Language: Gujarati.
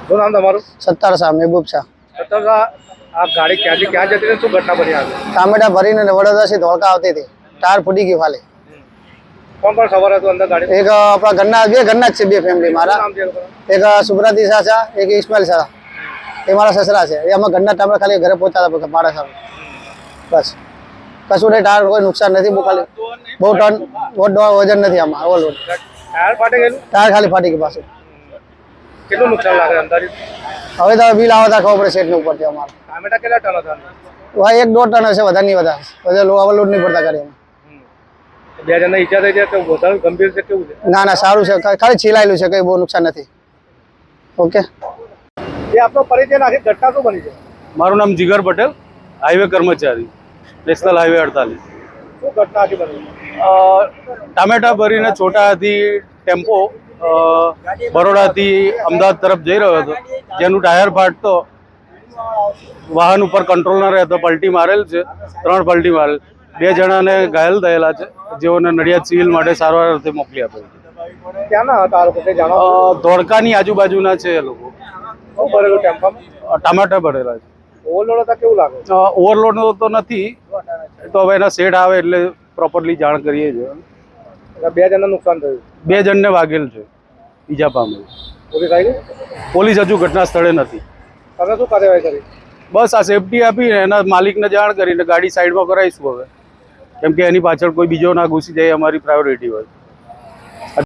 શું નામ તમારું? સત્તાર શાહ મહેબૂબ શાહ. સત્તર આ ગાડી ક્યાંથી ક્યાં જતી રહી, શું ઘટના બની આવી? ટામેટા ભરીને વડોદરાથી ધોળકા આવતી હતી, ટાયર ફૂટી ગઈ ફાલે. કોણ કોણ સવાર હતું અંદર ગાડી? એક આપણા ઘરના ઘરના જ છે, બે ફેમિલી મારા. નામ છે એ લોકોનું? એક સુબ્રતી શાહ છે, એક ઇસ્માઇલ શાહ, એ મારા સસરા છે. એ અમે ઘરના ટામેટા ખાલી ઘરે પહોંચાતા ભાડા સારું, બસ કશું નહીં. ટાયર કોઈ નુકસાન નથી, બહુ ખાલી બહુ ટન વજન નથી આમાં. ઓલ ટાયર ફાટી ગયેલું? ટાયર ખાલી ફાટી ગઈ પાછું. કેટલું નુકસાન લાગે અંદાજિત? હવે તો બિલ આવતા ખબર પડે સેટની ઉપરથી અમારે. ટામેટા કેટલા ટન હતા? ભાઈ 1-1.5 ટન હશે, વધારે નહીં વધારે. પછી ઓવરલોડ નહીં પડતા ગાડીમાં. બે જણને ઈજા થઈ છે, વધારે ગંભીર છે, કેવું છે? ના ના સારું છે, ખાલી છીલાયેલું છે, કંઈ બહુ નુકસાન નથી. ઓકે. એ આપનો પરિચય આખી ઘટના શું બની છે? મારું નામ જીગર પટેલ, હાઈવે કર્મચારી, નેશનલ હાઈવે 48. શું ઘટના આખી બની? ટામેટા ભરીને છોટાથી ટેમ્પો બરોડાથી અમદાવાદ તરફ જઈ રહ્યો હતો, જેનું ટાયર ફાટતો વાહન ઉપર કંટ્રોલ ન રહેતો પલટી મારેલ છે. 3 પલટી મારેલ, 2 જણાને ઘાયલ થયેલા છે, જેઓને નડિયાદ સિવિલ માટે સારવાર અર્થે મોકલી આપેલ છે. ક્યાંના હતા આ લોકો, કંઈ જાણો? ધોળકાની આજુબાજુના છે એ લોકો. શું ભરેલું ટેમ્પામાં? ટામેટા ભરેલા છે. ઓવરલોડ હતા, કેવું લાગે? ઓવરલોડ તો નથી, તો હવે એના સેટ આવે એટલે પ્રોપરલી જાણ કરીએ છીએ. એટલે 2 જણને નુકસાન થયું? 2 જણને વાગેલ છે, ઈજા પામેલ. પોલીસ આવી ગઈ? પોલીસ હજુ ઘટના સ્થળે નથી. તમે શું કાર્યવાહી કરી? બસ આ સેફટી આપીને એના માલિકને જાણ કરીને ગાડી સાઈડમાં કરાવીશું હવે, કેમ કે એની પાછળ કોઈ બીજો ના ઘૂસી જાય, અમારી પ્રાયોરિટી હોય.